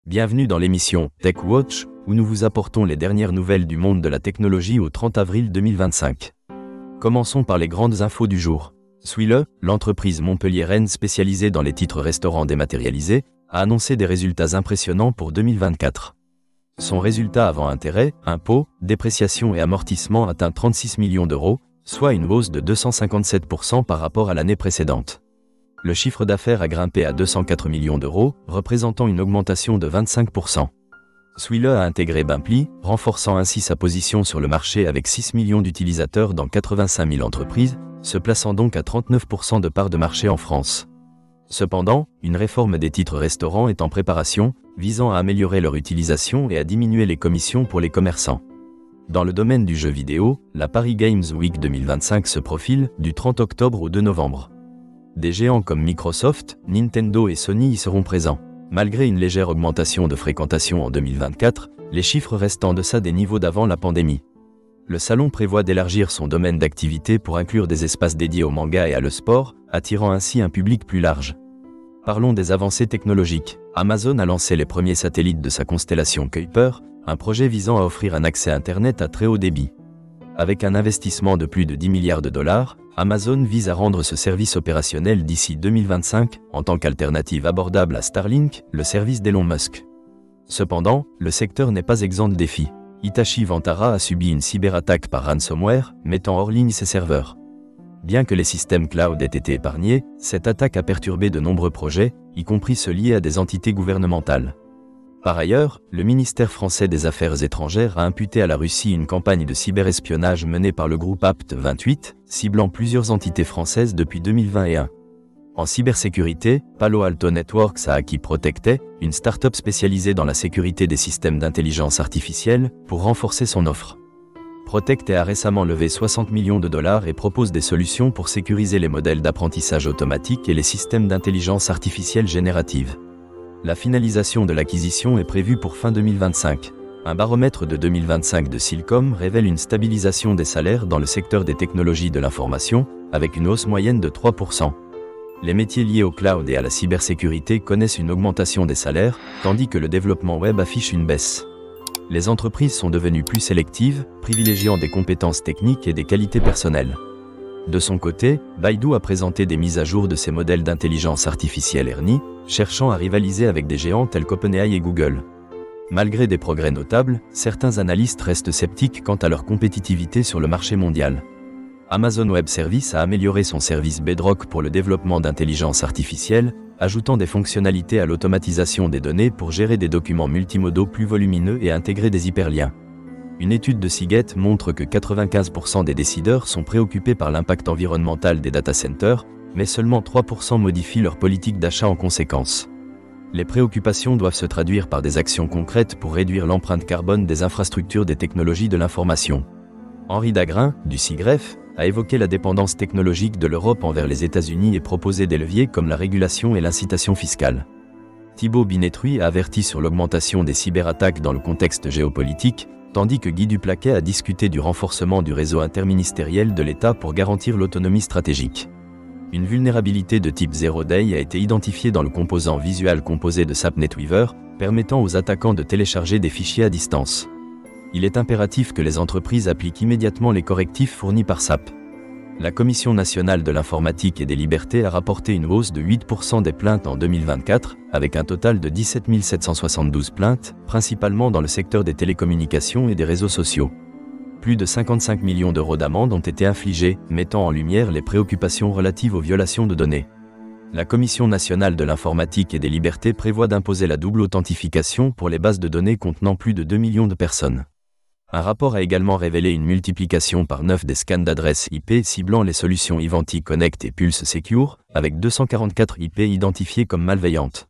Bienvenue dans l'émission Tech Watch, où nous vous apportons les dernières nouvelles du monde de la technologie au 30 avril 2025. Commençons par les grandes infos du jour. Swile, l'entreprise montpelliéraine spécialisée dans les titres restaurants dématérialisés, a annoncé des résultats impressionnants pour 2024. Son résultat avant intérêts, impôts, dépréciation et amortissement atteint 36 millions d'euros, soit une hausse de 257% par rapport à l'année précédente. Le chiffre d'affaires a grimpé à 204 millions d'euros, représentant une augmentation de 25%. Swile a intégré Bimpli, renforçant ainsi sa position sur le marché avec 6 millions d'utilisateurs dans 85 000 entreprises, se plaçant donc à 39% de part de marché en France. Cependant, une réforme des titres restaurants est en préparation, visant à améliorer leur utilisation et à diminuer les commissions pour les commerçants. Dans le domaine du jeu vidéo, la Paris Games Week 2025 se profile, du 30 octobre au 2 novembre. Des géants comme Microsoft, Nintendo et Sony y seront présents. Malgré une légère augmentation de fréquentation en 2024, les chiffres restent en deçà des niveaux d'avant la pandémie. Le salon prévoit d'élargir son domaine d'activité pour inclure des espaces dédiés au manga et à le sport, attirant ainsi un public plus large. Parlons des avancées technologiques. Amazon a lancé les premiers satellites de sa constellation Kuiper, un projet visant à offrir un accès Internet à très haut débit. Avec un investissement de plus de 10 milliards de dollars, Amazon vise à rendre ce service opérationnel d'ici 2025, en tant qu'alternative abordable à Starlink, le service d'Elon Musk. Cependant, le secteur n'est pas exempt de défis. Hitachi Vantara a subi une cyberattaque par ransomware, mettant hors ligne ses serveurs. Bien que les systèmes cloud aient été épargnés, cette attaque a perturbé de nombreux projets, y compris ceux liés à des entités gouvernementales. Par ailleurs, le ministère français des Affaires étrangères a imputé à la Russie une campagne de cyberespionnage menée par le groupe Apt28, ciblant plusieurs entités françaises depuis 2021. En cybersécurité, Palo Alto Networks a acquis Protectay, une start-up spécialisée dans la sécurité des systèmes d'intelligence artificielle, pour renforcer son offre. Protectay a récemment levé 60 millions de dollars et propose des solutions pour sécuriser les modèles d'apprentissage automatique et les systèmes d'intelligence artificielle générative. La finalisation de l'acquisition est prévue pour fin 2025. Un baromètre de 2025 de Cylcom révèle une stabilisation des salaires dans le secteur des technologies de l'information, avec une hausse moyenne de 3%. Les métiers liés au cloud et à la cybersécurité connaissent une augmentation des salaires, tandis que le développement web affiche une baisse. Les entreprises sont devenues plus sélectives, privilégiant des compétences techniques et des qualités personnelles. De son côté, Baidu a présenté des mises à jour de ses modèles d'intelligence artificielle Ernie, cherchant à rivaliser avec des géants tels qu'OpenAI et Google. Malgré des progrès notables, certains analystes restent sceptiques quant à leur compétitivité sur le marché mondial. Amazon Web Services a amélioré son service Bedrock pour le développement d'intelligence artificielle, ajoutant des fonctionnalités à l'automatisation des données pour gérer des documents multimodaux plus volumineux et intégrer des hyperliens. Une étude de Seagate montre que 95% des décideurs sont préoccupés par l'impact environnemental des data centers, mais seulement 3% modifient leur politique d'achat en conséquence. Les préoccupations doivent se traduire par des actions concrètes pour réduire l'empreinte carbone des infrastructures des technologies de l'information. Henri Dagrin, du CIGREF, a évoqué la dépendance technologique de l'Europe envers les États-Unis et proposé des leviers comme la régulation et l'incitation fiscale. Thibaut Binetruy a averti sur l'augmentation des cyberattaques dans le contexte géopolitique, tandis que Guy Duplaquet a discuté du renforcement du réseau interministériel de l'État pour garantir l'autonomie stratégique. Une vulnérabilité de type Zero Day a été identifiée dans le composant visual composé de SAP NetWeaver, permettant aux attaquants de télécharger des fichiers à distance. Il est impératif que les entreprises appliquent immédiatement les correctifs fournis par SAP. La Commission nationale de l'informatique et des libertés a rapporté une hausse de 8% des plaintes en 2024, avec un total de 17 772 plaintes, principalement dans le secteur des télécommunications et des réseaux sociaux. Plus de 55 millions d'euros d'amende ont été infligés, mettant en lumière les préoccupations relatives aux violations de données. La Commission nationale de l'informatique et des libertés prévoit d'imposer la double authentification pour les bases de données contenant plus de 2 millions de personnes. Un rapport a également révélé une multiplication par 9 des scans d'adresses IP ciblant les solutions Ivanti Connect et Pulse Secure, avec 244 IP identifiées comme malveillantes.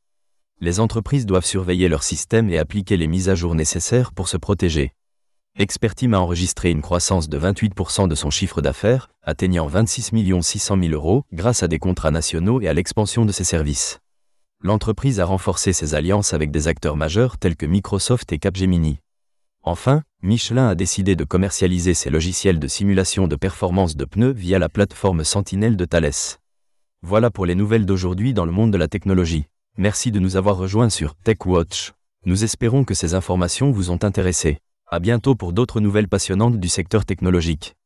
Les entreprises doivent surveiller leur système et appliquer les mises à jour nécessaires pour se protéger. Expertime a enregistré une croissance de 28% de son chiffre d'affaires, atteignant 26 600 000 euros grâce à des contrats nationaux et à l'expansion de ses services. L'entreprise a renforcé ses alliances avec des acteurs majeurs tels que Microsoft et Capgemini. Enfin, Michelin a décidé de commercialiser ses logiciels de simulation de performance de pneus via la plateforme Sentinel de Thales. Voilà pour les nouvelles d'aujourd'hui dans le monde de la technologie. Merci de nous avoir rejoints sur Tech Watch. Nous espérons que ces informations vous ont intéressé. À bientôt pour d'autres nouvelles passionnantes du secteur technologique.